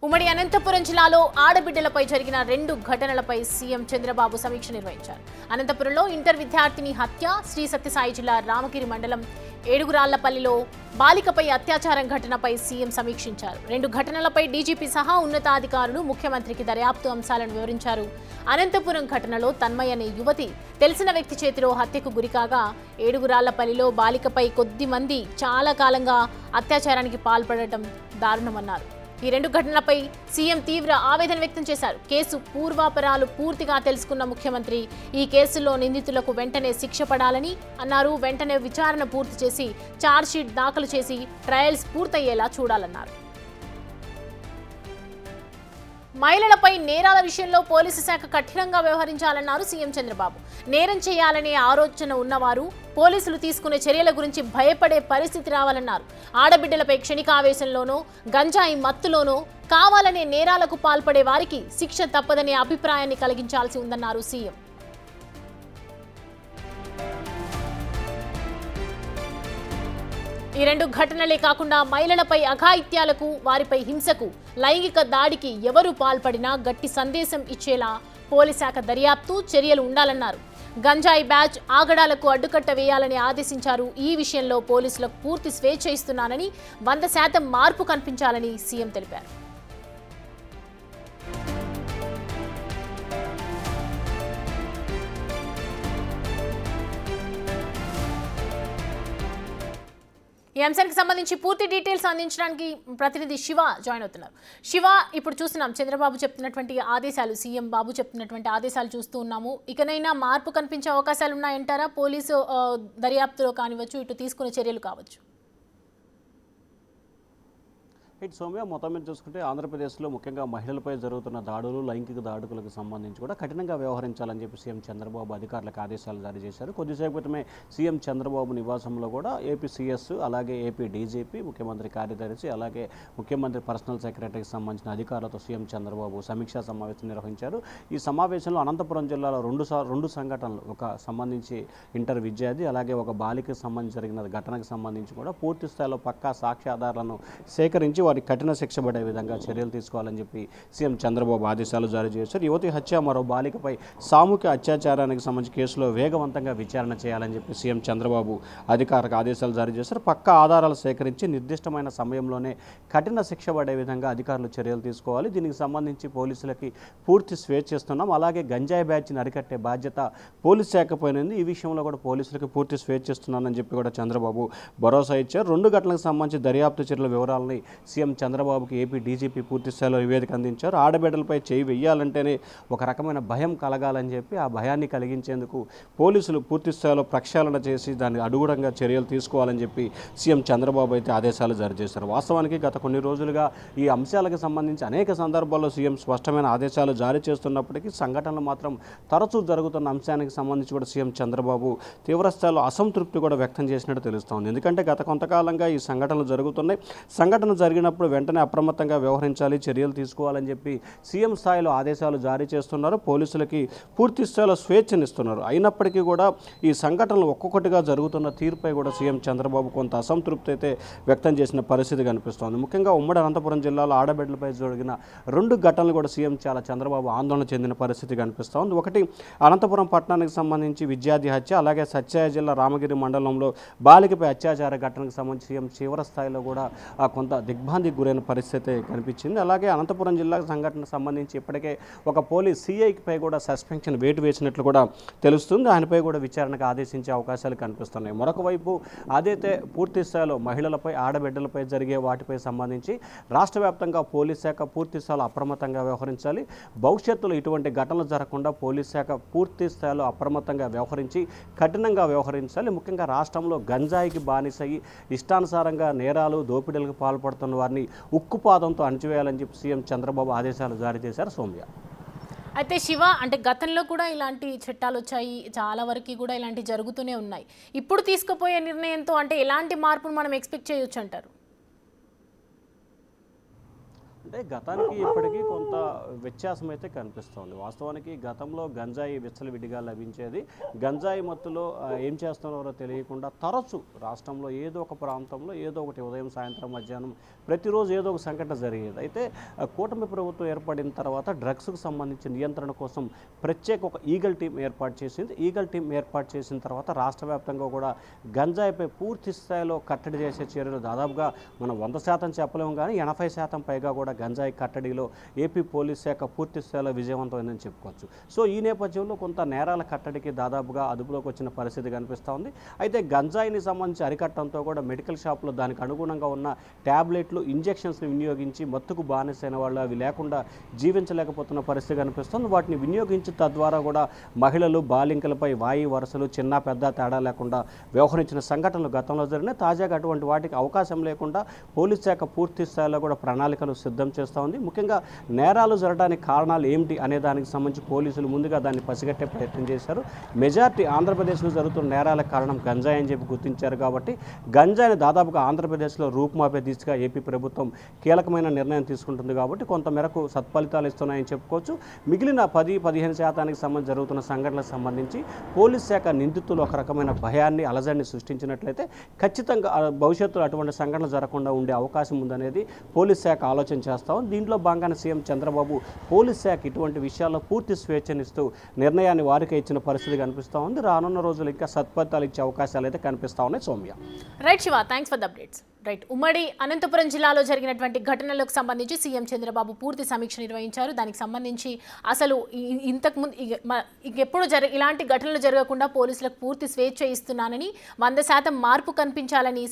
ఉమ్మడి అనంతపురం జిల్లాలో ఆడబిడ్డలపై జరిగిన 2 ఘటనలపై సీఎం చంద్రబాబు సమీక్ష నిర్వహించారు. అనంతపురంలో ఇంటర్ విద్యార్థిని హత్య, శ్రీ సత్యసాయి జిల్లా రామగిరి మండలం ఏడుగురాళ్లపల్లిలో బాలికపై అత్యాచారం ఘటనపై సీఎం సమీక్షించారు. 2 ఘటనలపై డీజీపీ సహా ఉన్నతాధికారులు ముఖ్యమంత్రికి దర్యాప్తు అంశాలను వివరించారు. అనంతపురం ఘటనలో తన్మయ్ అనే యువతి తెలిసిన వ్యక్తి చేతిలో హత్యకు గురికాగా ఏడుగురాళ్లపల్లిలో బాలికపై కొద్ది మంది చాలా కాలంగా అత్యాచారానికి పాల్పడటం దారుణమన్నారు. ఈ 2 ఘటనలపై సీఎం తీవ్ర ఆవేదన వ్యక్తం చేశారు. కేసు పూర్వాపరాలు పూర్తిగా తెలుసుకున్న ముఖ్యమంత్రి ఈ కేసులో నిందితులకు వెంటనే శిక్ష పడాలని అన్నారు. వెంటనే విచారణ పూర్తి చేసి ఛార్జ్షీట్ దాఖలు చేసి ట్రయల్స్ పూర్తయ్యేలా చూడాలన్నారు. మహిళలపై నేరాల విషయంలో పోలీసు శాఖ కఠినంగా వ్యవహరించాలన్నారు సీఎం చంద్రబాబు. నేరం చేయాలనే ఆలోచన ఉన్నవారు పోలీసులు తీసుకునే చర్యల గురించి భయపడే పరిస్థితి రావాలన్నారు. ఆడబిడ్డలపై క్షణికావేశంలోనో గంజాయి మత్తులోనో కావాలనే నేరాలకు పాల్పడే వారికి శిక్ష తప్పదనే అభిప్రాయాన్ని కలిగించాల్సి ఉందన్నారు సీఎం. ఈ 2 ఘటనలే కాకుండా మహిళలపై అఘాయిత్యాలకు, వారిపై హింసకు, లైంగిక దాడికి ఎవరు పాల్పడినా గట్టి సందేశం ఇచ్చేలా పోలీస్ శాఖ దర్యాప్తు చర్యలు ఉండాలన్నారు. గంజాయి బ్యాచ్ ఆగడాలకు అడ్డుకట్ట వేయాలని ఆదేశించారు. ఈ విషయంలో పోలీసులకు పూర్తి స్వేచ్ఛ ఇస్తున్నానని, 100% మార్పు కనిపించాలని సీఎం తెలిపారు. ఈ అంశానికి సంబంధించి పూర్తి డీటెయిల్స్ అందించడానికి ప్రతినిధి శివ జాయిన్ అవుతున్నారు. శివ, ఇప్పుడు చూస్తున్నాం చంద్రబాబు చెప్తున్నటువంటి ఆదేశాలు, సీఎం బాబు చెప్తున్నటువంటి ఆదేశాలు చూస్తూ ఉన్నాము. ఇకనైనా మార్పు కనిపించే అవకాశాలు ఉన్నాయంటారా? పోలీసు దర్యాప్తులో కానివచ్చు, ఇటు తీసుకునే చర్యలు కావచ్చు. సౌమ్య, మొత్తం మీద చూసుకుంటే ఆంధ్రప్రదేశ్లో ముఖ్యంగా మహిళలపై జరుగుతున్న దాడులు, లైంగిక దాడులకు సంబంధించి కూడా కఠినంగా వ్యవహరించాలని చెప్పి సీఎం చంద్రబాబు అధికారులకు ఆదేశాలు జారీ చేశారు. కొద్దిసేపు క్రితమే సీఎం చంద్రబాబు నివాసంలో కూడా ఏపీ సీఎస్, అలాగే ఏపీ డీజీపీ, ముఖ్యమంత్రి కార్యదర్శి, అలాగే ముఖ్యమంత్రి పర్సనల్ సెక్రటరీకి సంబంధించిన అధికారులతో సీఎం చంద్రబాబు సమీక్షా సమావేశం నిర్వహించారు. ఈ సమావేశంలో అనంతపురం జిల్లాలో రెండు సంఘటనలు, ఒక సంబంధించి ఇంటర్ విద్యార్థి, అలాగే ఒక బాలికకు సంబంధించి జరిగిన ఘటనకు సంబంధించి కూడా పూర్తి స్థాయిలో పక్కా సాక్ష్యాధారాలను సేకరించి వారికి కఠిన శిక్ష పడే విధంగా చర్యలు తీసుకోవాలని చెప్పి సీఎం చంద్రబాబు ఆదేశాలు జారీ చేశారు. యువతి హత్య, మరో బాలికపై సామూహిక అత్యాచారానికి సంబంధించి కేసులో వేగవంతంగా విచారణ చేయాలని చెప్పి సీఎం చంద్రబాబు అధికారులకు ఆదేశాలు జారీ చేశారు. పక్కా ఆధారాలు సేకరించి నిర్దిష్టమైన సమయంలోనే కఠిన శిక్ష పడే విధంగా అధికారులు చర్యలు తీసుకోవాలి. దీనికి సంబంధించి పోలీసులకి పూర్తి స్వేచ్ఛ ఇస్తున్నాం. అలాగే గంజాయి బ్యాచ్ని అరికట్టే బాధ్యత పోలీస్ శాఖ పోయినది. ఈ విషయంలో కూడా పోలీసులకి పూర్తి స్వేచ్ఛ ఇస్తున్నానని చెప్పి కూడా చంద్రబాబు భరోసా ఇచ్చారు. 2 ఘటనలకు సంబంధించి దర్యాప్తు చర్యల వివరాలని సీఎం చంద్రబాబుకి ఏపీ డీజీపీ పూర్తి స్థాయిలో నివేదిక అందించారు. ఆడబిడ్డలపై చేయి వెయ్యాలంటేనే ఒక రకమైన భయం కలగాలని చెప్పి ఆ భయాన్ని కలిగించేందుకు పోలీసులు పూర్తి స్థాయిలో ప్రక్షాళన చేసి దాన్ని అనుగుణంగా చర్యలు తీసుకోవాలని చెప్పి సీఎం చంద్రబాబు అయితే ఆదేశాలు జారీ చేశారు. వాస్తవానికి గత కొన్ని రోజులుగా ఈ అంశాలకు సంబంధించి అనేక సందర్భాల్లో సీఎం స్పష్టమైన ఆదేశాలు జారీ చేస్తున్నప్పటికీ సంఘటనలు మాత్రం తరచూ జరుగుతున్న అంశానికి సంబంధించి కూడా సీఎం చంద్రబాబు తీవ్రస్థాయిలో అసంతృప్తి కూడా వ్యక్తం చేసినట్టు తెలుస్తోంది. ఎందుకంటే గత కొంతకాలంగా ఈ సంఘటనలు జరుగుతున్నాయి. సంఘటన జరిగినప్పుడు వెంటనే అప్రమత్తంగా వ్యవహరించాలి, చర్యలు తీసుకోవాలని చెప్పి సీఎం స్థాయిలో ఆదేశాలు జారీ చేస్తున్నారు. పోలీసులకి పూర్తి స్థాయిలో స్వేచ్ఛనిస్తున్నారు. అయినప్పటికీ కూడా ఈ సంఘటనలు ఒక్కొక్కటిగా జరుగుతున్న తీరుపై కూడా సీఎం చంద్రబాబు కొంత అసంతృప్తి అయితే వ్యక్తం చేసిన పరిస్థితి కనిపిస్తోంది. ముఖ్యంగా ఉమ్మడి అనంతపురం జిల్లాలో ఆడబిడ్డలపై జరిగిన 2 ఘటనలు కూడా సీఎం చంద్రబాబు ఆందోళన చెందిన పరిస్థితి కనిపిస్తోంది. ఒకటి అనంతపురం పట్టణానికి సంబంధించి విద్యార్థి హత్య, అలాగే సత్యసాయి జిల్లా రామగిరి మండలంలో బాలికపై అత్యాచార ఘటనకు సంబంధించి సీఎం తీవ్ర స్థాయిలో కూడా కొంత దిగ్భ్రాంతికి గురైన పరిస్థితి కనిపించింది. అలాగే అనంతపురం జిల్లా సంఘటనకు సంబంధించి ఇప్పటికే ఒక పోలీస్ సిఐపై కూడా సస్పెన్షన్ వేటు వేసినట్లు కూడా తెలుస్తుంది. ఆయనపై కూడా విచారణకు ఆదేశించే అవకాశాలు కనిపిస్తున్నాయి. మరొక వైపు అదైతే పూర్తి స్థాయిలో మహిళలపై, ఆడబిడ్డలపై జరిగే వాటిపై సంబంధించి రాష్ట్ర వ్యాప్తంగా పోలీస్ శాఖ పూర్తి స్థాయిలో అప్రమత్తంగా వ్యవహరించాలి. భవిష్యత్తులో ఇటువంటి ఘటనలు జరగకుండా పోలీస్ శాఖ పూర్తి స్థాయిలో అప్రమత్తంగా వ్యవహరించి కఠినంగా వ్యవహరించాలి. ముఖ్యంగా రాష్ట్రంలో గంజాయికి బానిసయి ఇష్టానుసారంగా నేరాలు, దోపిడీలకు పాల్పడుతున్న వారిని ఉక్కుపాదంతో అణచివేయాలని చెప్పి సీఎం చంద్రబాబు ఆదేశాలు జారీ చేశారు. సౌమ్య, అయితే శివ, అంటే గతంలో కూడా ఇలాంటి చట్టాలు వచ్చాయి, చాలా వరకు కూడా ఇలాంటి జరుగుతూనే ఉన్నాయి. ఇప్పుడు తీసుకుపోయే నిర్ణయంతో అంటే ఎలాంటి మార్పును మనం ఎక్స్పెక్ట్ చేయొచ్చు అంటారు? అంటే గతానికి ఇప్పటికీ కొంత వ్యత్యాసం అయితే కనిపిస్తోంది. వాస్తవానికి గతంలో గంజాయి విచ్చలవిడిగా లభించేది. గంజాయి మత్తులో ఏం చేస్తున్నారో తెలియకుండా తరచు రాష్ట్రంలో ఏదో ఒక ప్రాంతంలో ఏదో ఒకటి ఉదయం, సాయంత్రం, మధ్యాహ్నం ప్రతిరోజు ఏదో ఒక సంఘటన జరిగేది. అయితే కూటమి ప్రభుత్వం ఏర్పడిన తర్వాత డ్రగ్స్కు సంబంధించి నియంత్రణ కోసం ప్రత్యేక ఒక ఈగల్ టీం ఏర్పాటు చేసింది. ఈగల్ టీం ఏర్పాటు చేసిన తర్వాత రాష్ట్ర వ్యాప్తంగా కూడా గంజాయిపై పూర్తి స్థాయిలో కట్టడి చేసే చర్యలు దాదాపుగా మనం 100% చెప్పలేము, కానీ 80% పైగా కూడా గంజాయి కట్టడిలో ఏపీ పోలీస్ శాఖ పూర్తి స్థాయిలో విజయవంతమైందని చెప్పుకోవచ్చు. సో ఈ నేపథ్యంలో కొంత నేరాల కట్టడికి దాదాపుగా అదుపులోకి వచ్చిన పరిస్థితి కనిపిస్తూ ఉంది. అయితే గంజాయిని సంబంధించి అరికట్టడంతో కూడా మెడికల్ షాప్లో దానికి అనుగుణంగా ఉన్న ట్యాబ్లెట్లు, ఇంజెక్షన్స్ని వినియోగించి మత్తుకు బానిసైన వాళ్ళు అవి లేకుండా జీవించలేకపోతున్న పరిస్థితి కనిపిస్తుంది. వాటిని వినియోగించి తద్వారా కూడా మహిళలు, బాలింకలపై వాయి వరుసలు చిన్న పెద్ద తేడా లేకుండా వ్యవహరించిన సంఘటనలు గతంలో జరిగినాయి. తాజాగా అటువంటి వాటికి అవకాశం లేకుండా పోలీస్ శాఖ పూర్తి స్థాయిలో కూడా ప్రణాళికలు సిద్ధం చేస్తూ ఉంది. ముఖ్యంగా నేరాలు జరగడానికి కారణాలు ఏమిటి అనే దానికి సంబంధించి పోలీసులు ముందుగా దాన్ని పసిగట్టే ప్రయత్నం చేశారు. మెజార్టీ ఆంధ్రప్రదేశ్లో జరుగుతున్న నేరాలకు కారణం గంజాయి అని చెప్పి గుర్తించారు. కాబట్టి గంజాయిని దాదాపుగా ఆంధ్రప్రదేశ్లో రూపుమాపే దిశగా ఏపీ ప్రభుత్వం కీలకమైన నిర్ణయం తీసుకుంటుంది. కాబట్టి కొంతమేరకు సత్ఫలితాలు ఇస్తున్నాయని చెప్పుకోవచ్చు. మిగిలిన 10-15% సంబంధించి జరుగుతున్న సంఘటనలకు సంబంధించి పోలీస్ శాఖ నిందితులు ఒక రకమైన భయాన్ని, అలజడిని సృష్టించినట్లయితే ఖచ్చితంగా భవిష్యత్తులో అటువంటి సంఘటనలు జరగకుండా ఉండే అవకాశం ఉందనేది పోలీస్ శాఖ ఆలోచన చేస్తాం. దీంట్లో భాగంగానే సీఎం చంద్రబాబు పోలీస్ శాఖ ఇటువంటి విషయాల్లో పూర్తి స్వేచ్ఛనిస్తూ నిర్ణయాన్ని వారికే ఇచ్చిన పరిస్థితి కనిపిస్తూ ఉంది. రానున్న రోజులు ఇంకా సత్ఫలితాలు ఇచ్చే అవకాశాలు అయితే కనిపిస్తూ ఉన్నాయి. Soumya. Right Shiva, thanks for the updates. Right, ఉమ్మడి అనంతపురం జిల్లాలో జరిగినటువంటి ఘటనలకు సంబంధించి సీఎం చంద్రబాబు పూర్తి సమీక్ష నిర్వహించారు. దానికి సంబంధించి అసలు ఇంతకుముందు ఇంకెప్పుడు ఇలాంటి ఘటనలు జరగకుండా పోలీసులకు పూర్తి స్వేచ్ఛ ఇస్తున్నానని, 100% మార్పు కనిపించాలని